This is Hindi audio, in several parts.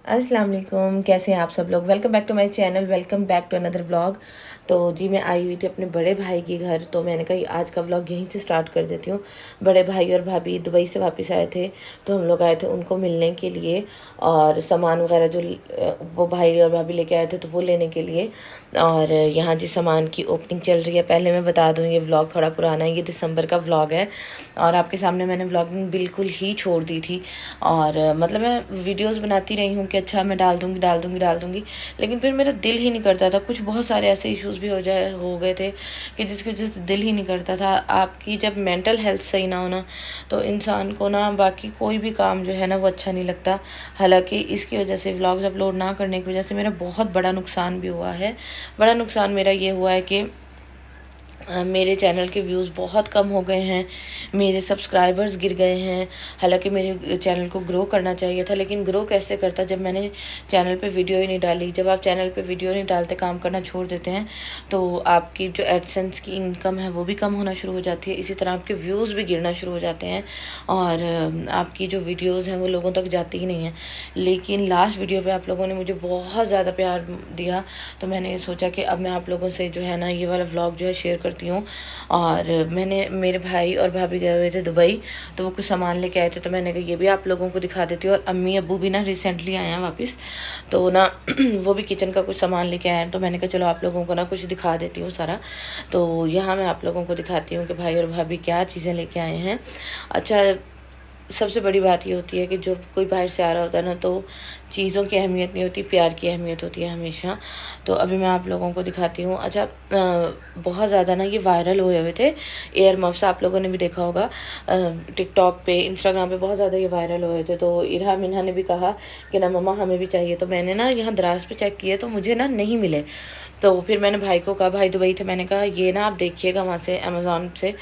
अस्सलाम वालेकुम, कैसे हैं आप सब लोग। Welcome back to my channel, welcome back to another vlog. तो जी मैं आई हुई थी अपने बड़े भाई के घर, तो मैंने कहा आज का व्लॉग यहीं से स्टार्ट कर देती हूँ। बड़े भाई और भाभी दुबई से वापस आए थे, तो हम लोग आए थे उनको मिलने के लिए और सामान वगैरह जो वो भाई और भाभी लेके आए थे तो वो लेने के लिए। और यहाँ जी सामान की ओपनिंग चल रही है। पहले मैं बता दूँ ये व्लॉग थोड़ा पुराना है, ये दिसंबर का व्लॉग है और आपके सामने मैंने व्लॉगिंग बिल्कुल ही छोड़ दी थी। और मतलब मैं वीडियोस बनाती रही हूँ कि अच्छा मैं डाल दूँगी, लेकिन फिर मेरा दिल ही नहीं करता था। कुछ बहुत सारे ऐसे इश्यूज़ भी हो गए थे कि जिसकी वजह से दिल ही नहीं करता था। आपकी जब मेंटल हेल्थ सही ना हो ना, तो इंसान को ना बाकी कोई भी काम जो है ना वो अच्छा नहीं लगता। हालांकि इसकी वजह से व्लॉग्स अपलोड ना करने की वजह से मेरा बहुत बड़ा नुकसान भी हुआ है। बड़ा नुकसान मेरा ये हुआ है कि मेरे चैनल के व्यूज़ बहुत कम हो गए हैं, मेरे सब्सक्राइबर्स गिर गए हैं। हालांकि मेरे चैनल को ग्रो करना चाहिए था, लेकिन ग्रो कैसे करता जब मैंने चैनल पे वीडियो ही नहीं डाली। जब आप चैनल पे वीडियो नहीं डालते, काम करना छोड़ देते हैं, तो आपकी जो एडसेंस की इनकम है वो भी कम होना शुरू हो जाती है। इसी तरह आपके व्यूज़ भी गिरना शुरू हो जाते हैं और आपकी जो वीडियोज़ हैं वो लोगों तक जाती ही नहीं हैं। लेकिन लास्ट वीडियो पर आप लोगों ने मुझे बहुत ज़्यादा प्यार दिया, तो मैंने सोचा कि अब मैं आप लोगों से जो है ना ये वाला व्लॉग जो है शेयर करती हूँ। और मेरे भाई और भाभी गए हुए थे दुबई, तो वो कुछ सामान लेके आए थे, तो मैंने कहा ये भी आप लोगों को दिखा देती हूँ। और अम्मी अब्बू भी ना रिसेंटली आए हैं वापस, तो ना वो भी किचन का कुछ सामान लेके आए हैं, तो मैंने कहा चलो आप लोगों को ना कुछ दिखा देती हूँ सारा। तो यहाँ मैं आप लोगों को दिखाती हूँ कि भाई और भाभी क्या चीज़ें लेके आए हैं। अच्छा, सबसे बड़ी बात ये होती है कि जब कोई बाहर से आ रहा होता है ना, तो चीज़ों की अहमियत नहीं होती, प्यार की अहमियत होती है हमेशा। तो अभी मैं आप लोगों को दिखाती हूँ। अच्छा, बहुत ज़्यादा ना ये वायरल हुए हुए थे एयर मफ्स, आप लोगों ने भी देखा होगा टिकटॉक पे, इंस्टाग्राम पे बहुत ज़्यादा ये वायरल हुए थे। तो इरहा मिन्हा ने भी कहा कि ना मम्मा हमें भी चाहिए। तो मैंने ना यहाँ दराज पे चेक किए तो मुझे ना नहीं मिले। तो फिर मैंने भाई को कहा, भाई दुबई थे, मैंने कहा ये ना आप देखिएगा वहाँ से अमेज़ॉन से,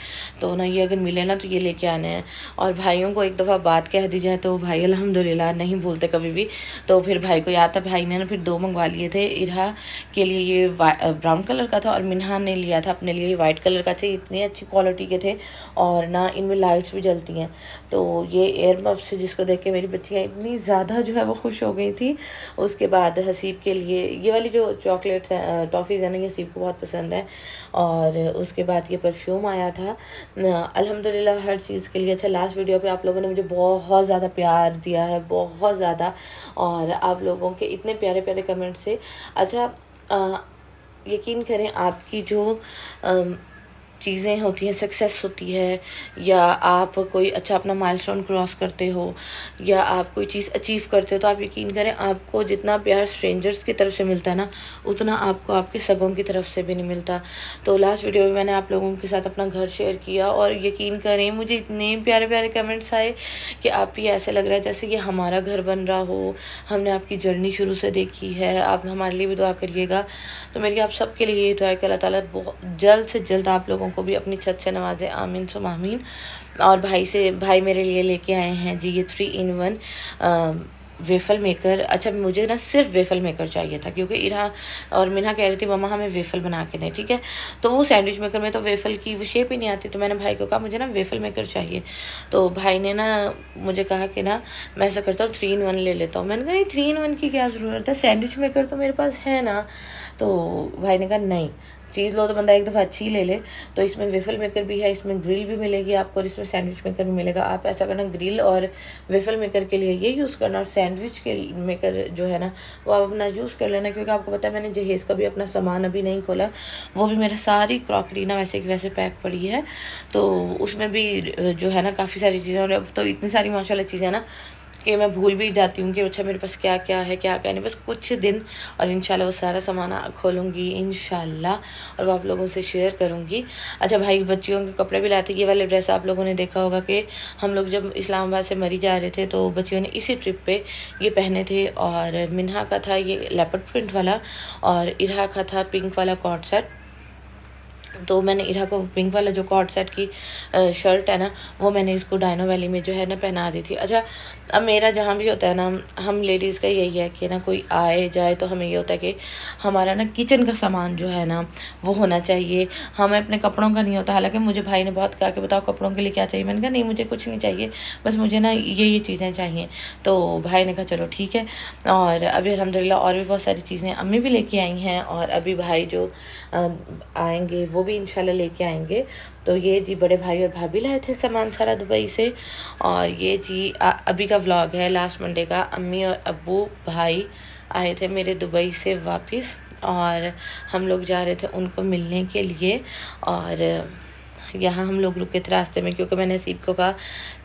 तो ना ये अगर मिले ना तो ये लेके आने हैं। और भाइयों को एक दफ़ा बात कह दी जाए तो भाई अल्हम्दुलिल्लाह नहीं भूलते कभी भी। तो फिर भाई को याद था, भाई ने ना फिर 2 मंगवा लिए थे। इरहा के लिए ये ब्राउन कलर का था और मिन्हा ने लिया था अपने लिए वाइट कलर का थे। इतनी अच्छी क्वालिटी के थे और ना इनमें लाइट्स भी जलती हैं। तो ये एयर मफ से जिसको देख के मेरी बच्चियाँ इतनी ज़्यादा जो है वो खुश हो गई थी। उसके बाद हसीब के लिए ये वाली जो चॉकलेट्स हैं, टॉफ़ीज़ है ना, ये हसीब को बहुत पसंद है। और उसके बाद ये परफ्यूम आया था। अल्हम्दुलिल्लाह हर चीज़ के लिए। अच्छा, लास्ट वीडियो पे आप लोगों ने मुझे बहुत ज़्यादा प्यार दिया है, बहुत ज़्यादा, और आप लोगों के इतने प्यारे प्यारे कमेंट से। अच्छा, यकीन करें आपकी जो चीज़ें होती हैं, सक्सेस होती है, या आप कोई अच्छा अपना माइलस्टोन क्रॉस करते हो, या आप कोई चीज़ अचीव करते हो, तो आप यकीन करें आपको जितना प्यार स्ट्रेंजर्स की तरफ से मिलता है ना, उतना आपको आपके सगों की तरफ से भी नहीं मिलता। तो लास्ट वीडियो में मैंने आप लोगों के साथ अपना घर शेयर किया और यकीन करें मुझे इतने प्यारे प्यारे कमेंट्स आए कि आप ही ऐसे लग रहा है जैसे कि हमारा घर बन रहा हो, हमने आपकी जर्नी शुरू से देखी है। आप हमारे लिए भी दुआ करिएगा। तो मेरी आप सबके लिए ये दुआ है कि अल्लाह ताला बहुत जल्द से जल्द आप लोगों को भी अपनी छत से नवाजे, आमीन सुम आमीन। और भाई मेरे लिए लेके आए हैं जी ये 3 in 1 वेफ़ल मेकर। अच्छा, मुझे ना सिर्फ वेफ़ल मेकर चाहिए था, क्योंकि इरा और मिन्हा कह रही थी मम्मा हमें वेफ़ल बना के दें, ठीक है। तो वो सैंडविच मेकर में तो वेफ़ल की वो शेप ही नहीं आती, तो मैंने भाई को कहा मुझे ना वेफ़ल मेकर चाहिए। तो भाई ने ना मुझे कहा कि ना मैं ऐसा करता हूँ 3 in 1 ले लेता हूँ। मैंने कहा नहीं 3 in 1 की क्या ज़रूरत है, सैंडविच मेकर तो मेरे पास है ना। तो भाई ने कहा नहीं, चीज़ लो तो बंदा एक दफ़ा अच्छी ले ले। तो इसमें वेफ़ल मेकर भी है, इसमें ग्रिल भी मिलेगी आपको, और इसमें सैंडविच मेकर भी मिलेगा। आप ऐसा करना, ग्रिल और वेफ़ल मेकर के लिए ये यूज़ करना, और सैंडविच के मेकर जो है ना वो आप अपना यूज़ कर लेना। क्योंकि आपको पता है मैंने जहेज़ का भी अपना सामान अभी नहीं खोला, वो भी मेरा सारी क्रॉकरी ना वैसे की वैसे पैक पड़ी है। तो उसमें भी जो है ना काफ़ी सारी चीज़ें, और अब तो इतनी सारी माशाल्लाह चीज़ें ना कि मैं भूल भी जाती हूँ कि अच्छा मेरे पास क्या क्या है क्या क्या नहीं। बस कुछ दिन और इंशाल्लाह वो सारा सामान खोलूँगी इंशाल्लाह, और वो आप लोगों से शेयर करूँगी। अच्छा, भाई बच्चियों के कपड़े भी लाते। ये वाले ड्रेस आप लोगों ने देखा होगा कि हम लोग जब इस्लामाबाद से मरी जा रहे थे, तो बच्चियों ने इसी ट्रिप पे ये पहने थे। और मिन्हा का था ये लेपर्ड प्रिंट वाला, और इरहा का था पिंक वाला कॉर्ड सेट। तो मैंने इरा को पिंक वाला जो कॉर्ड सेट की शर्ट है ना, वो मैंने इसको डायनो वैली में जो है ना पहना दी थी। अच्छा, अब मेरा जहाँ भी होता है ना, हम लेडीज़ का यही है कि ना कोई आए जाए तो हमें ये होता है कि हमारा ना किचन का सामान जो है ना वो होना चाहिए, हमें अपने कपड़ों का नहीं होता। हालांकि मुझे भाई ने बहुत कहा कि बताओ कपड़ों के लिए क्या चाहिए, मैंने कहा नहीं मुझे कुछ नहीं चाहिए, बस मुझे ना ये चीज़ें चाहिए। तो भाई ने कहा चलो ठीक है। और अभी अल्हम्दुलिल्लाह और भी बहुत सारी चीज़ें अम्मी भी लेके आई हैं, और अभी भाई जो आएंगे वो भी इंशाल्लाह लेके आएंगे। तो ये जी बड़े भाई और भाभी लाए थे सामान सारा दुबई से। और ये जी अभी का व्लॉग है लास्ट मंडे का। अम्मी और अब्बू भाई आए थे मेरे दुबई से वापस, और हम लोग जा रहे थे उनको मिलने के लिए। और यहाँ हम लोग रुके थे रास्ते में, क्योंकि मैंने हसीब को कहा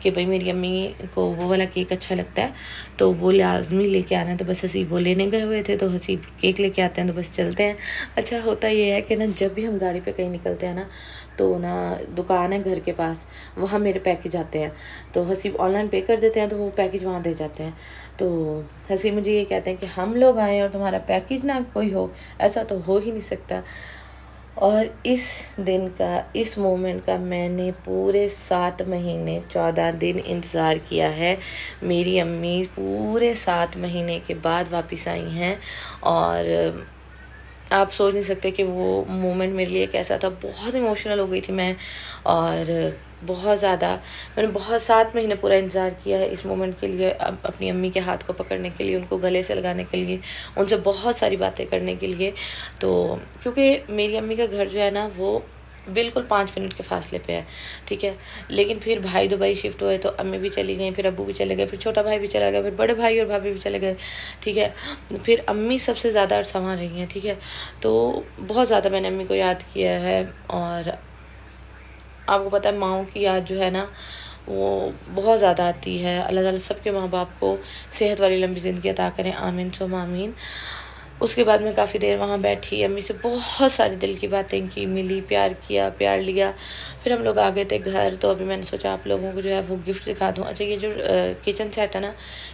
कि भाई मेरी अम्मी को वो वाला केक अच्छा लगता है तो वो लाजमी लेके आना है। तो बस हसीब वो लेने गए हुए थे, तो हसीब केक लेके आते हैं तो बस चलते हैं। अच्छा, होता ये है कि ना जब भी हम गाड़ी पे कहीं निकलते हैं ना, तो ना दुकान है घर के पास, वहाँ मेरे पैकेज आते हैं, तो हसीब ऑनलाइन पे कर देते हैं तो वो पैकेज वहाँ दे जाते हैं। तो हसीब मुझे ये कहते हैं कि हम लोग आएँ और तुम्हारा पैकेज ना कोई हो, ऐसा तो हो ही नहीं सकता। और इस दिन का, इस मोमेंट का मैंने पूरे 7 महीने 14 दिन इंतज़ार किया है। मेरी अम्मी पूरे 7 महीने के बाद वापस आई हैं, और आप सोच नहीं सकते कि वो मोमेंट मेरे लिए कैसा था। बहुत इमोशनल हो गई थी मैं, और बहुत ज़्यादा मैंने बहुत 7 महीने पूरा इंतज़ार किया है इस मोमेंट के लिए, अपनी अम्मी के हाथ को पकड़ने के लिए, उनको गले से लगाने के लिए, उनसे बहुत सारी बातें करने के लिए। तो क्योंकि मेरी अम्मी का घर जो है ना वो बिल्कुल 5 मिनट के फासले पे है, ठीक है। लेकिन फिर भाई दुबई शिफ्ट हुए तो अम्मी भी चली गई, फिर अब्बू भी चले गए, फिर छोटा भाई भी चला गया, फिर बड़े भाई और भाभी भी चले गए, ठीक है। फिर अम्मी सबसे ज़्यादा अरसा वहाँ रही हैं, ठीक है। तो बहुत ज़्यादा मैंने अम्मी को याद किया है। और आपको पता है माँओं की याद जो है ना वो बहुत ज़्यादा आती है। अल्लाह ताला सबके माँ बाप को सेहत वाली लंबी ज़िंदगी अता करें, आमीन सुम आमीन। उसके बाद मैं काफ़ी देर वहाँ बैठी, अम्मी से बहुत सारी दिल की बातें की, मिली, प्यार किया, प्यार लिया। फिर हम लोग आ गए थे घर। तो अभी मैंने सोचा आप लोगों को जो है वो गिफ्ट दिखा दूँ। अच्छा, ये जो किचन सेट है ना,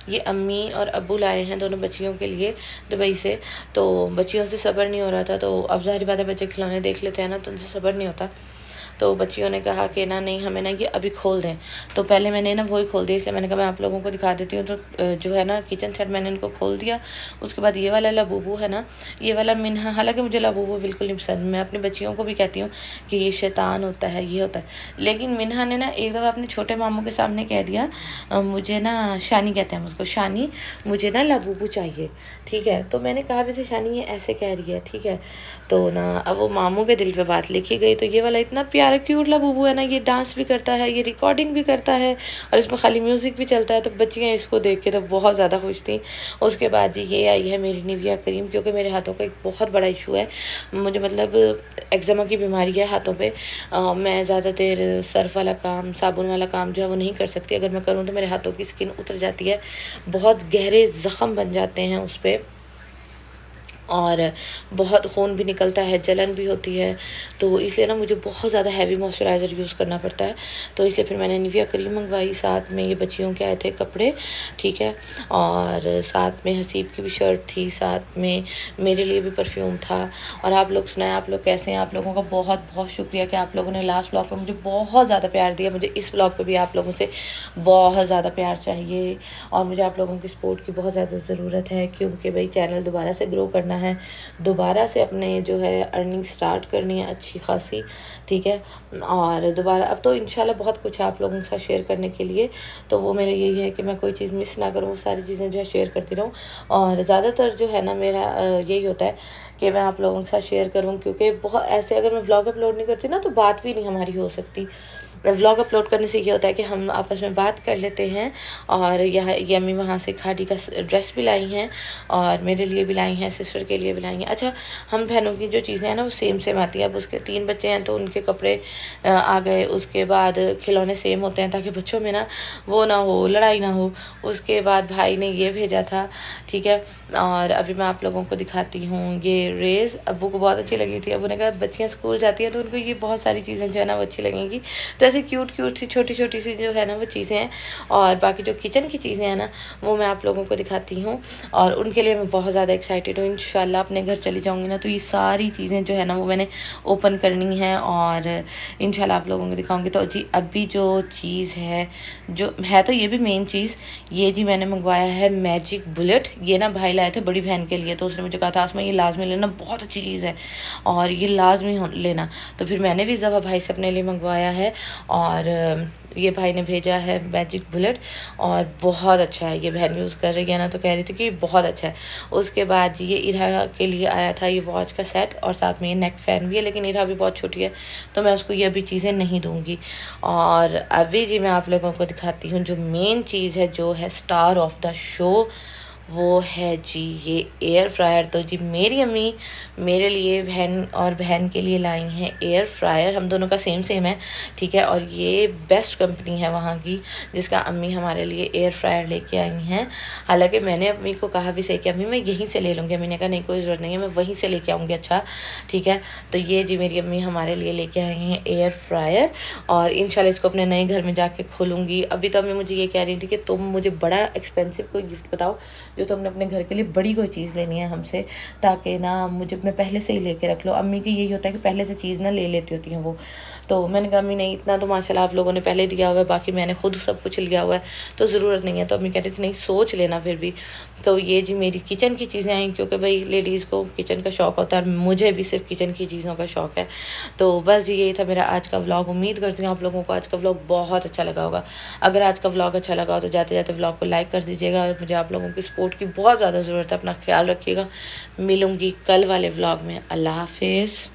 ये अम्मी और अब्बू लाए हैं दोनों बच्चियों के लिए दुबई से। तो बच्चियों से सब्र नहीं हो रहा था, तो अब ज़ाहिर बात है बच्चे खिलौने देख लेते हैं ना तो उनसे सब्र नहीं होता। तो बच्चियों ने कहा कि ना नहीं हमें ना ये अभी खोल दें। तो पहले मैंने ना वही खोल दिया, इसलिए मैंने कहा मैं आप लोगों को दिखा देती हूँ। तो जो है ना किचन सेट मैंने इनको खोल दिया। उसके बाद ये वाला लाबूबू है ना, ये वाला मिन्हा, हालांकि मुझे लाबूबू बिल्कुल नहीं पसंद, मैं अपनी बच्चियों को भी कहती हूँ कि ये शैतान होता है, ये होता है। लेकिन मिन्हा ने ना एक दफ़ा अपने छोटे मामू के सामने कह दिया, मुझे ना शानी कहते हैं उसको, शानी मुझे ना लाबूबू चाहिए, ठीक है। तो मैंने कहा वैसे शानी ये ऐसे कह रही है, ठीक है। तो ना अब वो मामू के दिल पे बात लिखी गई। तो ये वाला इतना प्यारा क्यूट लाबूबू है ना, ये डांस भी करता है, ये रिकॉर्डिंग भी करता है, और इसमें खाली म्यूज़िक भी चलता है। तो बच्चियाँ इसको देख के तो बहुत ज़्यादा खुश थी। उसके बाद जी ये आई है मेरी निविया क्रीम, क्योंकि मेरे हाथों का एक बहुत बड़ा इशू है, मुझे मतलब एक्ज़मा की बीमारी है हाथों पे। मैं ज़्यादा देर सर्फ वाला काम, साबुन वाला काम जो है वो नहीं कर सकती। अगर मैं करूँ तो मेरे हाथों की स्किन उतर जाती है, बहुत गहरे ज़ख़म बन जाते हैं उस पर, और बहुत खून भी निकलता है, जलन भी होती है। तो इसलिए ना मुझे बहुत ज़्यादा हैवी मॉइस्चराइज़र यूज़ करना पड़ता है। तो इसलिए फिर मैंने निविया क्रीम मंगवाई, साथ में ये बच्चियों के आए थे कपड़े, ठीक है। और साथ में हसीब की भी शर्ट थी, साथ में मेरे लिए भी परफ्यूम था। और आप लोग सुनाएं, आप लोग कैसे हैं? आप लोगों का बहुत बहुत शुक्रिया कि आप लोगों ने लास्ट व्लॉग पर मुझे बहुत ज़्यादा प्यार दिया। मुझे इस व्लॉग पर भी आप लोगों से बहुत ज़्यादा प्यार चाहिए, और मुझे आप लोगों की सपोर्ट की बहुत ज़्यादा ज़रूरत है, क्योंकि भाई चैनल दोबारा से ग्रो करना है, दोबारा से अपने जो है अर्निंग स्टार्ट करनी है अच्छी खासी, ठीक है। और दोबारा अब तो इंशाल्लाह बहुत कुछ है आप लोगों के साथ शेयर करने के लिए। तो वो मेरा यही है कि मैं कोई चीज़ मिस ना करूँ, वो सारी चीज़ें जो है शेयर करती रहूँ। और ज़्यादातर जो है ना मेरा यही होता है कि मैं आप लोगों के साथ शेयर करूँ, क्योंकि बहुत ऐसे अगर मैं व्लॉग अपलोड नहीं करती ना तो बात भी नहीं हमारी हो सकती। व्लॉग अपलोड करने से ये होता है कि हम आपस में बात कर लेते हैं। और यहाँ ये अम्मी वहाँ से खादी का ड्रेस भी लाई हैं, और मेरे लिए भी लाई हैं, सिस्टर के लिए भी लाई हैं। अच्छा, हम बहनों की जो चीज़ें हैं ना वो सेम सेम आती हैं। अब उसके 3 बच्चे हैं तो उनके कपड़े आ गए, उसके बाद खिलौने सेम होते हैं ताकि बच्चों में ना वो ना हो, लड़ाई ना हो। उसके बाद भाई ने ये भेजा था, ठीक है। और अभी मैं आप लोगों को दिखाती हूँ ये रेज़, अब्बू को बहुत अच्छी लगी थी। अब्बू ने कहा बच्चियाँ स्कूल जाती हैं तो उनको ये बहुत सारी चीज़ें जो है ना वो अच्छी लगेंगी। तो ऐसी क्यूट सी छोटी छोटी सी जो है ना वो चीज़ें हैं। और बाकी जो किचन की चीज़ें हैं ना वो मैं आप लोगों को दिखाती हूँ, और उनके लिए मैं बहुत ज़्यादा एक्साइटेड हूँ। इंशाल्लाह अपने घर चली जाऊँगी ना तो ये सारी चीज़ें जो है ना वो मैंने ओपन करनी है और इंशाल्लाह आप लोगों को दिखाऊंगी। तो जी अभी जो चीज़ है, जो है तो ये भी मेन चीज़, ये जी मैंने मंगवाया है मैजिक बुलेट। ये ना भाई लाए थे बड़ी बहन के लिए, तो उसने मुझे कहा था आसमा ये लाजमी लेना, बहुत अच्छी चीज़ है और ये लाजमी लेना। तो फिर मैंने भी ज़फ़ा भाई से अपने लिए मंगवाया है और ये भाई ने भेजा है मैजिक बुलेट और बहुत अच्छा है। ये बहन यूज़ कर रही है ना तो कह रही थी कि बहुत अच्छा है। उसके बाद ये इरा के लिए आया था ये वॉच का सेट और साथ में ये नेक फ़ैन भी है, लेकिन इरा भी बहुत छोटी है तो मैं उसको ये अभी चीज़ें नहीं दूँगी। और अभी जी मैं आप लोगों को दिखाती हूँ जो मेन चीज़ है, जो है स्टार ऑफ द शो, वो है जी ये एयर फ्रायर। तो जी मेरी अम्मी मेरे लिए बहन के लिए लाई हैं एयर फ्रायर। हम दोनों का सेम है, ठीक है। और ये बेस्ट कंपनी है वहाँ की जिसका अम्मी हमारे लिए एयर फ्रायर लेके आई हैं। हालांकि मैंने अम्मी को कहा भी सही कि अम्मी मैं यहीं से ले लूँगी। अम्मी ने कहा नहीं कोई ज़रूरत नहीं है, मैं वहीं से लेके आऊँगी। अच्छा ठीक है। तो ये जी मेरी अम्मी हमारे लिए लेके आई हैं एयर फ्रायर और इंशाल्लाह इसको अपने नए घर में जाके खोलूँगी। अभी तो अम्मी मुझे ये कह रही थी कि तुम मुझे बड़ा एक्सपेंसिव कोई गिफ्ट बताओ जो तुमने अपने घर के लिए बड़ी कोई चीज़ लेनी है हमसे, ताकि ना मैं पहले से ही लेके रख लो। अम्मी की यही होता है कि पहले से चीज़ ना ले लेती होती हैं वो। तो मैंने कहा अम्मी नहीं, इतना तो माशाल्लाह आप लोगों ने पहले दिया हुआ है, बाकी मैंने खुद सब कुछ लिया हुआ है तो ज़रूरत नहीं है। तो अम्मी कह रही थी नहीं सोच लेना फिर भी। तो ये जी मेरी किचन की चीज़ें आई, क्योंकि भाई लेडीज़ को किचन का शौक़ होता है और मुझे भी सिर्फ किचन की चीज़ों का शौक़ है। तो बस जी यही था मेरा आज का व्लॉग। उम्मीद करती हूँ आप लोगों को आज का व्लॉग बहुत अच्छा लगा होगा। अगर आज का व्लॉग अच्छा लगा हो तो जाते जाते व्लॉग को लाइक कर दीजिएगा। और मुझे आप लोगों की सपोर्ट की बहुत ज़्यादा ज़रूरत है। अपना ख्याल रखिएगा। मिलूँगी कल वाले व्लॉग में। अल्लाह हाफिज़।